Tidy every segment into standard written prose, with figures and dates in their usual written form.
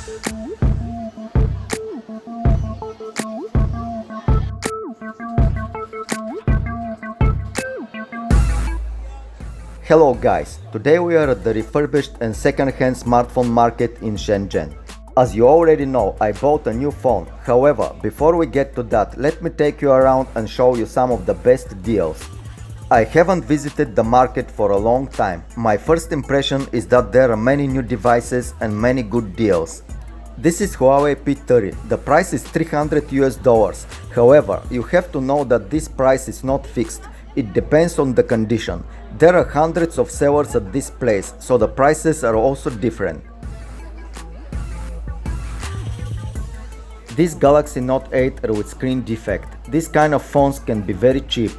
Hello guys, today we are at the refurbished and second-hand smartphone market in ShenZhen. As you already know, I bought a new phone. However, before we get to that, let me take you around and show you some of the best deals. I haven't visited the market for a long time. My first impression is that there are many new devices and many good deals. This is Huawei P30. The price is $300 US. However, you have to know that this price is not fixed. It depends on the condition. There are hundreds of sellers at this place, so the prices are also different. This Galaxy Note 8 are with screen defect. This kind of phones can be very cheap.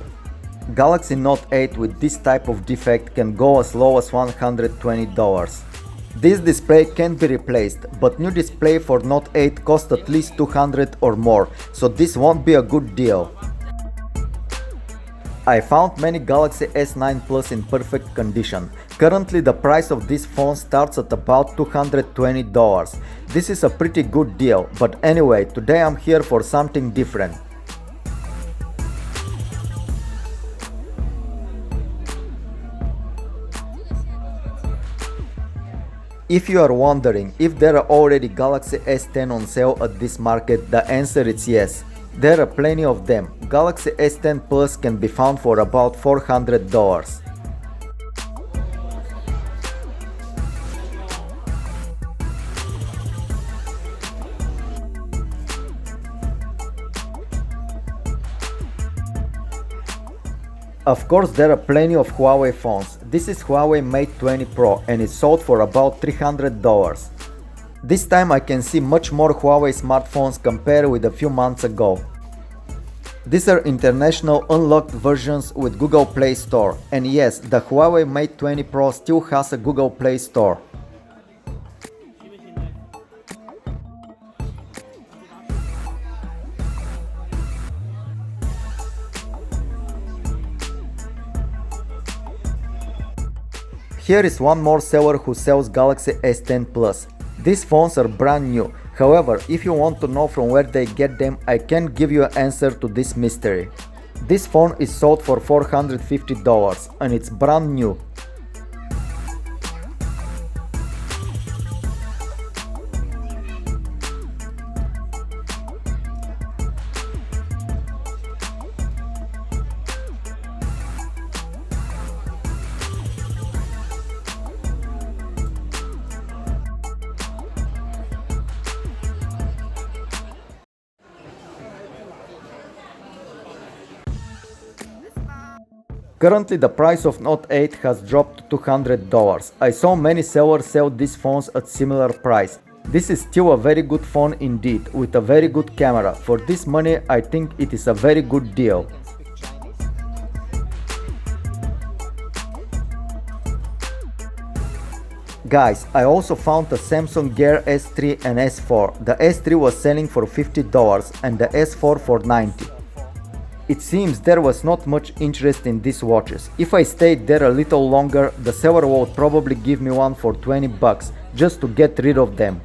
Galaxy Note 8 with this type of defect can go as low as $120. This display can be replaced, but new display for Note 8 cost at least $200 or more, so this won't be a good deal. I found many Galaxy S9 Plus in perfect condition. Currently the price of this phone starts at about $220. This is a pretty good deal, but anyway, today I'm here for something different. If you are wondering if there are already Galaxy S10 on sale at this market, the answer is yes. There are plenty of them. Galaxy S10 Plus can be found for about $400. Of course, there are plenty of Huawei phones. This is Huawei Mate 20 Pro and it's sold for about $300. This time I can see much more Huawei smartphones compared with a few months ago. These are international unlocked versions with Google Play Store, and yes, the Huawei Mate 20 Pro still has a Google Play Store. Here is one more seller who sells Galaxy S10 Plus. These phones are brand new. However, if you want to know from where they get them, I can't give you an answer to this mystery. This phone is sold for $450 and it's brand new. Currently the price of Note 8 has dropped to $200. I saw many sellers sell these phones at similar price. This is still a very good phone indeed, with a very good camera. For this money I think it is a very good deal. Guys, I also found a Samsung Gear S3 and S4. The S3 was selling for $50 and the S4 for $90. It seems there was not much interest in these watches. If I stayed there a little longer, the seller would probably give me one for $20 just to get rid of them.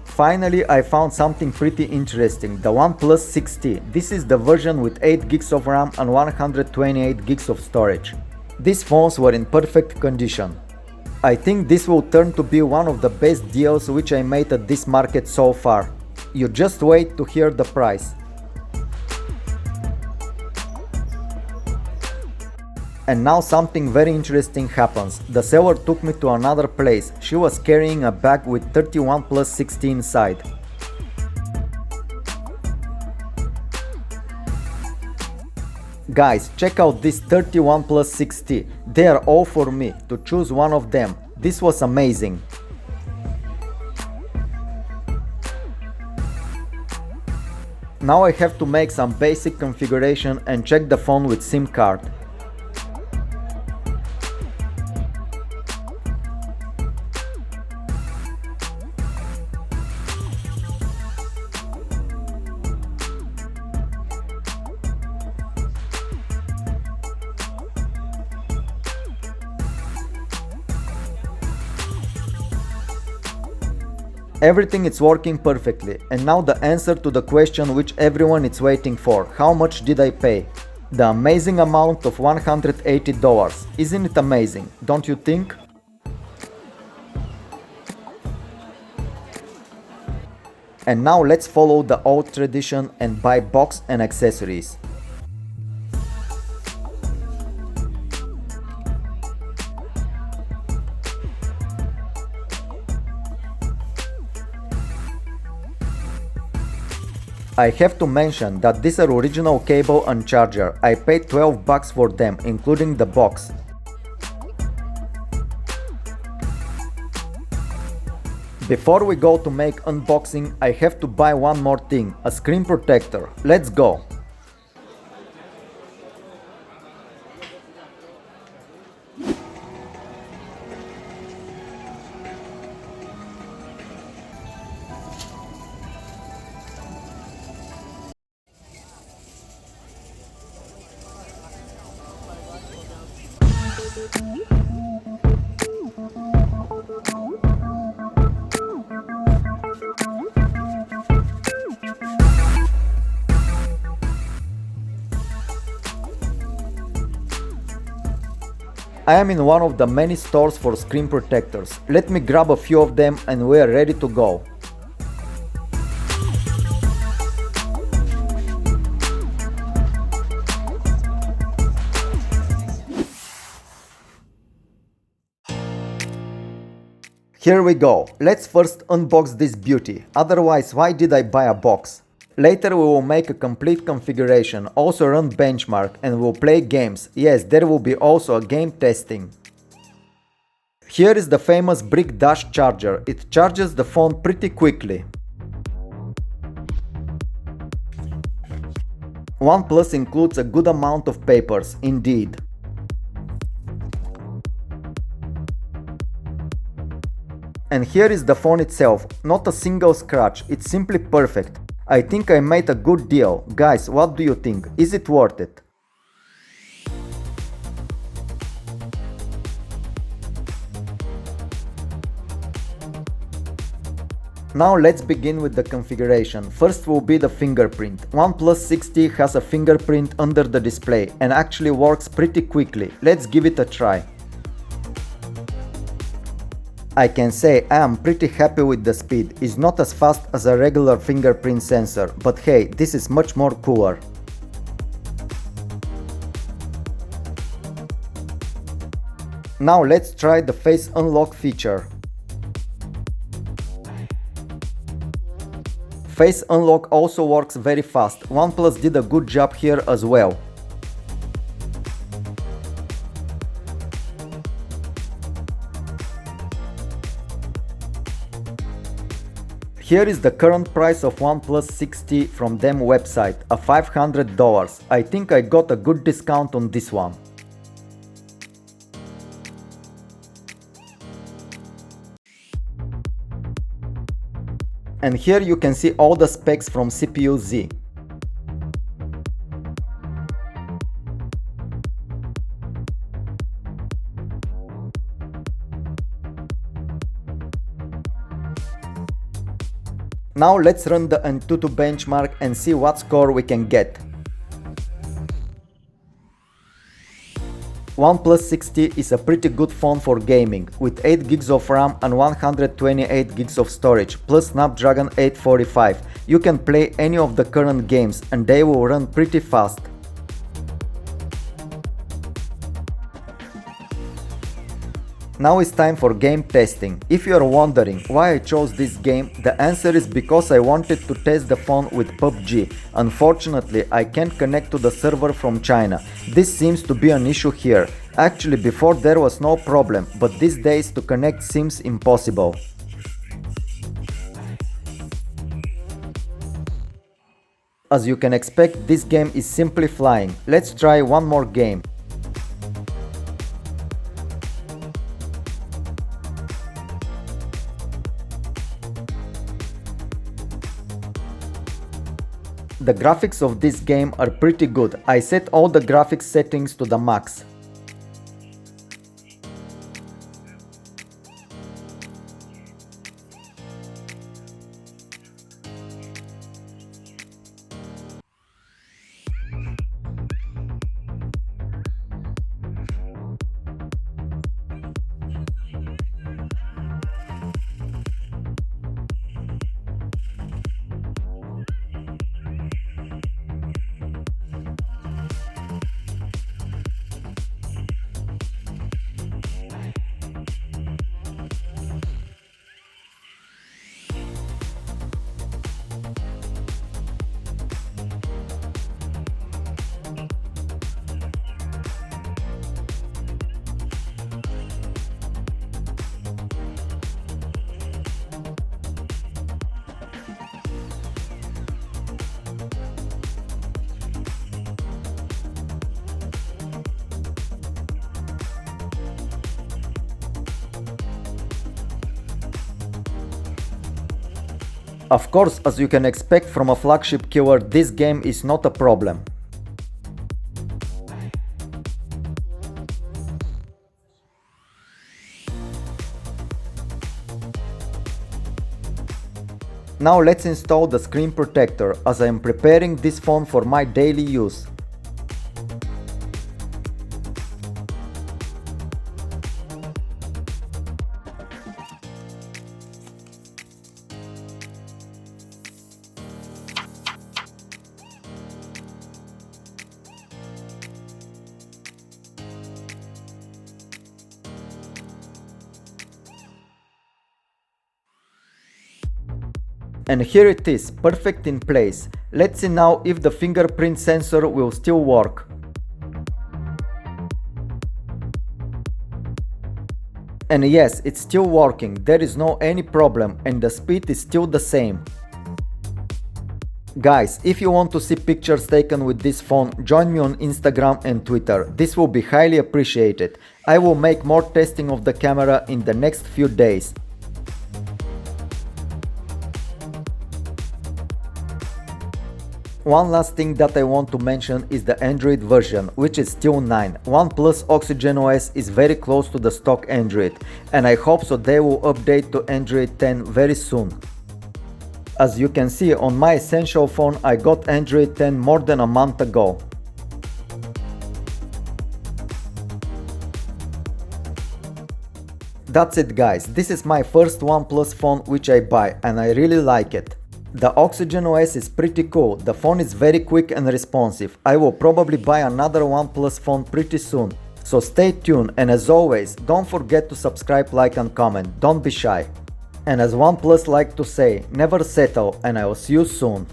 Finally, I found something pretty interesting, the OnePlus 6T. This is the version with 8 gigs of RAM and 128 gigs of storage. These phones were in perfect condition. I think this will turn to be one of the best deals which I made at this market so far. You just wait to hear the price. And now something very interesting happens. The seller took me to another place. She was carrying a bag with 31 Plus 60 inside. Guys, check out this 31 Plus 60. They are all for me, to choose one of them. This was amazing. Now I have to make some basic configuration and check the phone with SIM card. Everything is working perfectly, and now the answer to the question which everyone is waiting for: how much did I pay? The amazing amount of $180. Isn't it amazing, don't you think? And now let's follow the old tradition and buy box and accessories. I have to mention that these are original cable and charger. I paid $12 for them, including the box. Before we go to make unboxing, I have to buy one more thing, a screen protector. Let's go! I am in one of the many stores for screen protectors. Let me grab a few of them and we are ready to go. Here we go. Let's first unbox this beauty. Otherwise, why did I buy a box? Later we will make a complete configuration, also run benchmark, and we'll play games. Yes, there will be also a game testing. Here is the famous brick dash charger. It charges the phone pretty quickly. OnePlus includes a good amount of papers, indeed. And here is the phone itself, not a single scratch, it's simply perfect. I think I made a good deal. Guys, what do you think? Is it worth it? Now let's begin with the configuration. First will be the fingerprint. OnePlus 6T has a fingerprint under the display and actually works pretty quickly. Let's give it a try. I can say I am pretty happy with the speed. It's not as fast as a regular fingerprint sensor, but hey, this is much more cooler. Now let's try the face unlock feature. Face unlock also works very fast. OnePlus did a good job here as well. Here is the current price of OnePlus 6T from them website, a $500. I think I got a good discount on this one. And here you can see all the specs from CPU Z. Now let's run the Antutu Benchmark and see what score we can get. OnePlus 6T is a pretty good phone for gaming, with 8 GB of RAM and 128 GB of storage, plus Snapdragon 845. You can play any of the current games and they will run pretty fast. Now it's time for game testing. If you are wondering why I chose this game, the answer is because I wanted to test the phone with PUBG. Unfortunately, I can't connect to the server from China. This seems to be an issue here. Actually, before there was no problem, but these days to connect seems impossible. As you can expect, this game is simply flying. Let's try one more game. The graphics of this game are pretty good. I set all the graphics settings to the max. Of course, as you can expect from a flagship killer, this game is not a problem. Now let's install the screen protector, as I am preparing this phone for my daily use. And here it is, perfect in place. Let's see now if the fingerprint sensor will still work. And yes, it's still working, there is no any problem and the speed is still the same. Guys, if you want to see pictures taken with this phone, join me on Instagram and Twitter. This will be highly appreciated. I will make more testing of the camera in the next few days. One last thing that I want to mention is the Android version, which is still 9. OnePlus Oxygen OS is very close to the stock Android, and I hope so they will update to Android 10 very soon. As you can see on my Essential phone, I got Android 10 more than a month ago. That's it guys, this is my first OnePlus phone which I buy and I really like it. The Oxygen OS is pretty cool, the phone is very quick and responsive. I will probably buy another OnePlus phone pretty soon. So stay tuned, and as always, don't forget to subscribe, like and comment, don't be shy. And as OnePlus like to say, never settle, and I will see you soon.